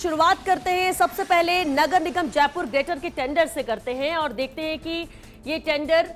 शुरुआत करते हैं सबसे पहले नगर निगम जयपुर ग्रेटर के टेंडर से करते हैं और देखते हैं कि ये टेंडर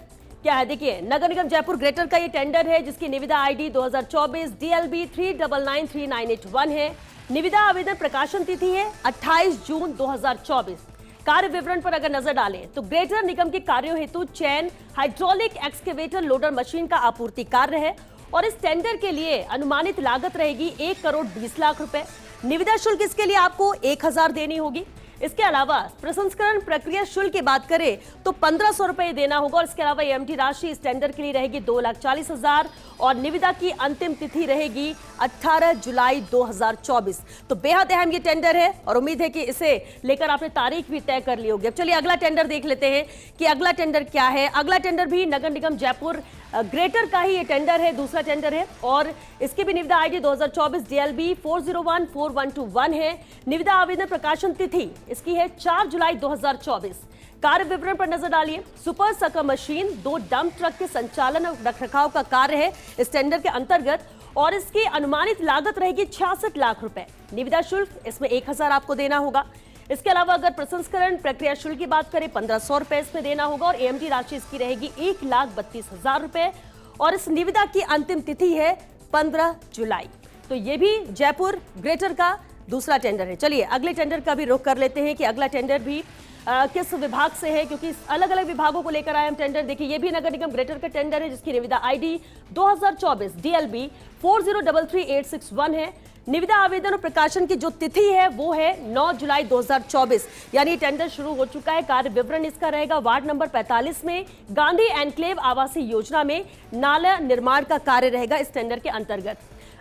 क्या है। देखिए, नगर निगम जयपुर ग्रेटर का ये टेंडर है जिसकी निविदा आईडी 2024 DLB 3993981 है। निविदा आवेदन प्रकाशन तिथि है 28 जून 2024। कार्य विवरण पर अगर नजर डालें तो ग्रेटर निगम के कार्यों हेतु चैन हाइड्रोलिक एक्सकेवेटर लोडर मशीन का आपूर्ति कार्य है और इस टेंडर के लिए अनुमानित लागत रहेगी 1,20,00,000 रुपए। निविदा शुल्क इसके लिए आपको 1,000 देनी होगी। इसके अलावा प्रसंस्करण प्रक्रिया शुल्क की बात करें तो 1,500 रुपए देना होगा और इसके अलावा एमटी राशि इस टेंडर के लिए रहेगी 2,40,000 और निविदा की अंतिम तिथि रहेगी 18 जुलाई 2024। तो बेहद अहम ये टेंडर है और उम्मीद है कि इसे लेकर आपने तारीख भी तय कर ली होगी। अब चलिए अगला टेंडर देख लेते हैं कि अगला टेंडर क्या है। अगला टेंडर भी नगर निगम जयपुर ग्रेटर का ही ये टेंडर है, दूसरा टेंडर है और इसकी भी निविदा आईडी 2024 DLB 4014121 है। निविदा आवेदन प्रकाशन तिथि इसकी है 4 जुलाई 2024। कार्य विवरण पर नजर डालिए। Super sucker machine 2 dump truck के संचालन और रखरखाव का कार्य है इस टेंडर के अंतर्गत और इसकी अनुमानित लागत रहेगी 66 लाख रुपए। निविदा शुल्क इसमें 1,000 आपको देना होगा। इसके अलावा अगर प्रसंस्करण प्रक्रिया शुल्क की बात करें 1,500 रुपए इसमें देना होगा और एमटी राशि इसकी रहेगी 1,32,000 रुपए और इस निविदा की अंतिम तिथि है 15 जुलाई। तो ये भी जयपुर ग्रेटर का दूसरा टेंडर है। चलिए अगले टेंडर का भी रुख कर लेते हैं कि अगला टेंडर भी किस विभाग से है, क्योंकि अलग अलग विभागों को लेकर आए हम टेंडर। देखिए, ये भी नगर निगम ग्रेटर का टेंडर है जिसकी निविदा आईडी 2024 DLB 4033861 है। निविदा आवेदन और प्रकाशन की जो तिथि है वो है 9 जुलाई 2024, यानी टेंडर शुरू हो चुका है। कार्य विवरण इसका रहेगा वार्ड नंबर 45 में गांधी एनक्लेव आवासीय योजना में नाला निर्माण का कार्य रहेगा इस टेंडर के अंतर्गत।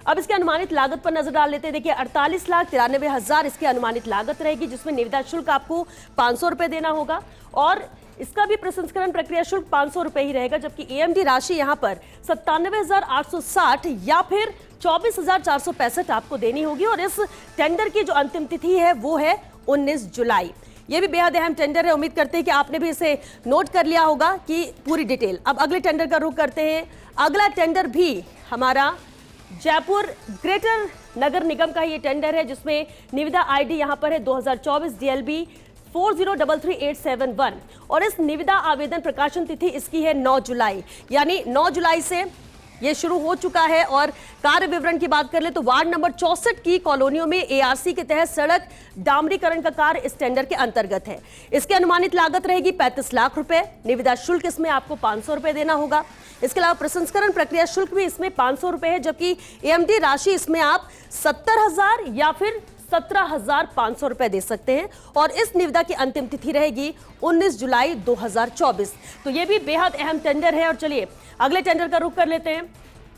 अब इसके अनुमानित लागत पर नजर डाल लेते हैं। देखिए, 48,93,000 इसकी अनुमानित लागत रहेगी जिसमें निविदा शुल्क आपको 500 रुपए देना होगा और इसका भी प्रसंस्करण प्रक्रिया शुल्क 500 रुपए ही रहेगा, जबकि एएमडी राशि यहां पर 97,860 या फिर 24,465 आपको देनी होगी और इस टेंडर की जो अंतिम तिथि है वो है 19 जुलाई। यह भी बेहद अहम टेंडर है। उम्मीद करते हैं कि आपने भी इसे नोट कर लिया होगा कि पूरी डिटेल। अब अगले टेंडर का रुख करते हैं। अगला टेंडर भी हमारा जयपुर ग्रेटर नगर निगम का ये टेंडर है जिसमें निविदा आईडी यहां पर है 2024 DLB 4033871 और इस निविदा आवेदन प्रकाशन तिथि इसकी है 9 जुलाई, यानी 9 जुलाई से ये शुरू हो चुका है। और कार्य विवरण की बात कर ले तो वार्ड नंबर 64 की कॉलोनियों में ARC के तहत सड़क डामरीकरण का कार्य इस टेंडर के अंतर्गत है। इसकी अनुमानित लागत रहेगी 35 लाख रुपए। निविदा शुल्क इसमें आपको 500 रुपए देना होगा। इसके अलावा प्रसंस्करण प्रक्रिया शुल्क भी इसमें 500 रुपए है, जबकि एमटी राशि इसमें आप 70,000 या फिर 17,500 रुपए दे सकते हैं और इस निविदा की अंतिम तिथि रहेगी 19 जुलाई 2024। तो ये भी बेहद अहम टेंडर है और चलिए अगले टेंडर का रुख कर लेते हैं।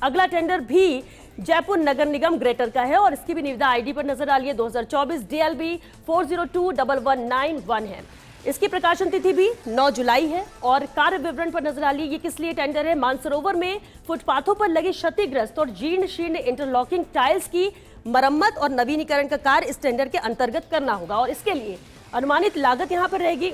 अगला टेंडर भी जयपुर नगर निगम ग्रेटर का है और इसकी भी निविदा आईडी पर नजर डालिए 2024 DLB 4021191 है। इसकी प्रकाशन तिथि भी 9 जुलाई है और कार्य विवरण पर नजर डालिए। ये किस लिए टेंडर है? मानसरोवर में फुटपाथों पर लगे क्षतिग्रस्त और जीर्ण शीर्ण इंटरलॉकिंग टाइल्स की मरम्मत और नवीनीकरण का कार्य इस टेंडर के अंतर्गत करना होगा और इसके लिए अनुमानित लागत यहां पर रहेगी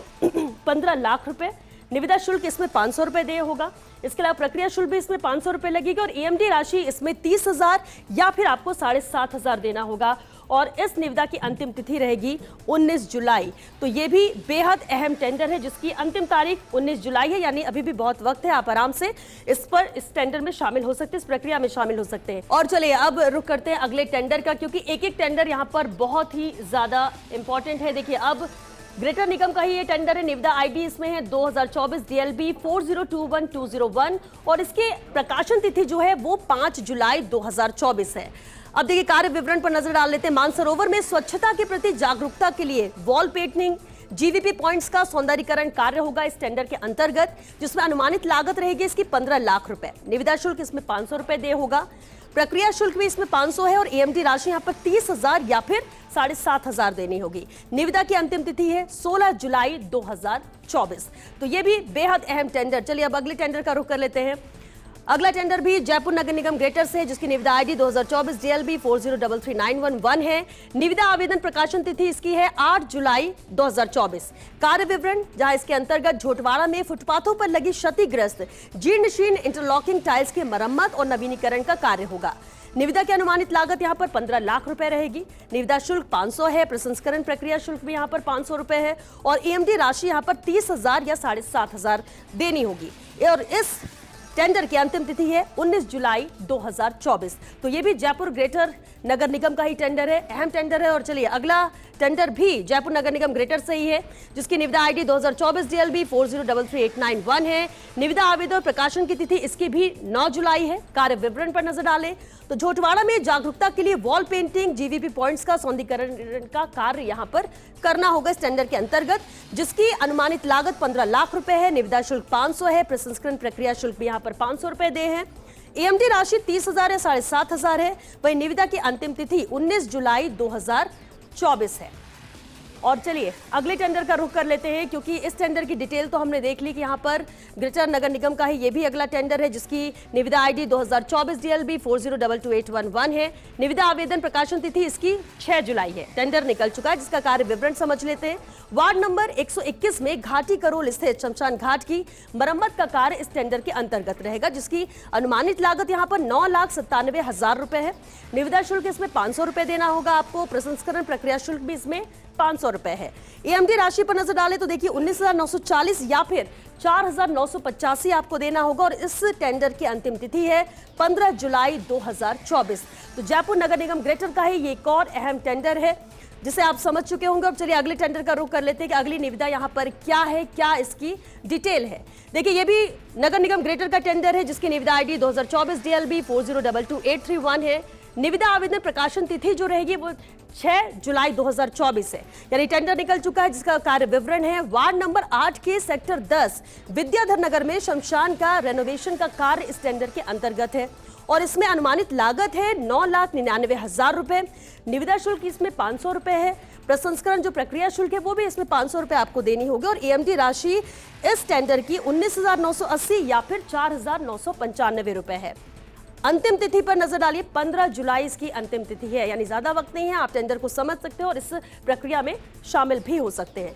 15 लाख रुपए। निविदा शुल्क इसमें 500 रुपए देय होगा। इसके अलावा प्रक्रिया शुल्क भी इसमें 500 रुपए लगेगी और एमडी राशि इसमें 30,000 या फिर आपको 7,500 देना होगा और इस निविदा की अंतिम तिथि रहेगी 19 जुलाई। तो ये भी बेहद अहम टेंडर है जिसकी अंतिम तारीख 19 जुलाई है, यानी अभी भी बहुत वक्त है। आप आराम से इस टेंडर में शामिल हो सकते हैं, इस प्रक्रिया में शामिल हो सकते हैं। और चलिए अब रुक करते हैं अगले टेंडर का, क्योंकि एक एक टेंडर यहाँ पर बहुत ही ज्यादा इंपॉर्टेंट है। देखिए, अब ग्रेटर निगम का ही ये टेंडर है। निविदा आईडी इसमें है 2024 DLB 4021201 और इसके प्रकाशन तिथि जो है वो 5 जुलाई 2024 है। अब देखिए कार्य विवरण पर नजर डाल लेते हैं। मानसरोवर में स्वच्छता के प्रति जागरूकता के लिए वॉल पेंटिंग GVP पॉइंट्स का सौंदर्यीकरण कार्य होगा इस टेंडर के अंतर्गत, जिसमें अनुमानित लागत रहेगी इसकी 15 लाख रुपए। निविदा शुल्क इसमें 500 रुपए देय होगा। प्रक्रिया शुल्क भी इसमें 500 है और एमटी राशि यहाँ पर 30,000 या फिर 7,500 देनी होगी। निविदा की अंतिम तिथि है 16 जुलाई 2024। तो ये भी बेहद अहम टेंडर। चलिए अब अगले टेंडर का रुख कर लेते हैं। अगला टेंडर भी जयपुर नगर निगम ग्रेटर से है जिसकी निविदा आईडी 2024 DLB 4033911 है। निविदा आवेदन प्रकाशन तिथि इसकी है 8 जुलाई 2024। कार्य विवरण जहां इसके अंतर्गत झोटवाड़ा में फुटपाथों पर लगी क्षतिग्रस्त जीर्ण शीर्ण इंटरलॉकिंग टाइल्स की मरम्मत और नवीनीकरण का कार्य होगा। निविदा की अनुमानित लागत यहाँ पर 15 लाख रुपए रहेगी। निविदा शुल्क 500 है, प्रसंस्करण प्रक्रिया शुल्क भी यहाँ पर 500 रुपए है और ईएमडी राशि यहाँ पर 30,000 या 7,500 देनी होगी। और इस टेंडर की अंतिम तिथि है 19 जुलाई 2024। तो ये भी जयपुर ग्रेटर नगर निगम का ही टेंडर है, अहम टेंडर है। और चलिए अगला टेंडर भी जयपुर नगर निगम ग्रेटर से ही है, जिसकी निविदा आईडी 2024 DLB 40333891 है। निविदा आवेदन और प्रकाशन की तिथि इसकी भी 9 जुलाई है। कार्य विवरण पर नजर डालें तो झोटवाड़ा में जागरूकता के लिए वॉल पेंटिंग, जीवीपी पॉइंट्स का सौंदर्यीकरण का कार्य यहां पर करना होगा इस टेंडर के अंतर्गत, जिसकी अनुमानित लागत 15 लाख रुपए है। निविदा शुल्क 500 है, प्रसंस्करण प्रक्रिया शुल्क भी यहां पर 500 रुपए दे हैं। ईएमडी राशि 30,000 या 7,500 है। वही निविदा की अंतिम तिथि 19 जुलाई 2024 है। और चलिए अगले टेंडर का रुख कर लेते हैं, क्योंकि इस टेंडर की डिटेल तो हमने देख ली कि यहाँ पर ग्रेटर नगर निगम का ही ये भी अगला टेंडर है, जिसकी निविदा आईडी 2024 DLB 40228811 है। निविदा आवेदन प्रकाशन तिथि इसकी 6 जुलाई है। टेंडर निकल चुका है, जिसका कार्य विवरण समझ लेते हैं। वार्ड नंबर 121 में घाटी करोल स्थित शमशान घाट की मरम्मत का कार्य इस टेंडर के अंतर्गत रहेगा, जिसकी अनुमानित लागत यहाँ पर 9,97,000 रुपए है। निविदा शुल्क इसमें 500 रुपए देना होगा आपको। प्रसंस्करण प्रक्रिया शुल्क भी इसमें 500 रुपए है। ईएमडी राशि पर नजर डालें तो देखिए 19,940 या फिर 4,985 आपको देना होगा। और इस टेंडर की अंतिम तिथि है 15 जुलाई 2024। तो जयपुर नगर निगम ग्रेटर का ही ये एक और अहम टेंडर है, जिसे आप समझ चुके होंगे। अब चलिए अगले टेंडर का रुख कर लेते हैं कि अगली निविदा यहाँ पर क्या है, क्या इसकी डिटेल है। देखिए ये भी नगर निगम ग्रेटर का टेंडर है, जिसकी निविदा आईडी 2024 DLB 40228831 है। निविदा आवेदन प्रकाशन तिथि जो रहेगी वो 6 जुलाई 2024 है, यानी टेंडर निकल चुका है, जिसका कार्य विवरण है। वार्ड नंबर 8 के सेक्टर 10 विद्याधर नगर में शमशान का रेनोवेशन का कार्य इस टेंडर के अंतर्गत है और इसमें अनुमानित लागत है 9,99,000 रुपए। निविदा शुल्क इसमें 500 रुपए है। प्रसंस्करण जो प्रक्रिया शुल्क है वो भी इसमें 500 रुपए आपको देनी होगी। और ईएमडी राशि इस टेंडर की 19,980 या फिर 4,995 रुपए है। अंतिम तिथि पर नजर डालिए, 15 जुलाई इसकी अंतिम तिथि है, यानी ज्यादा वक्त नहीं है। आप टेंडर को समझ सकते हो और इस प्रक्रिया में शामिल भी हो सकते हैं।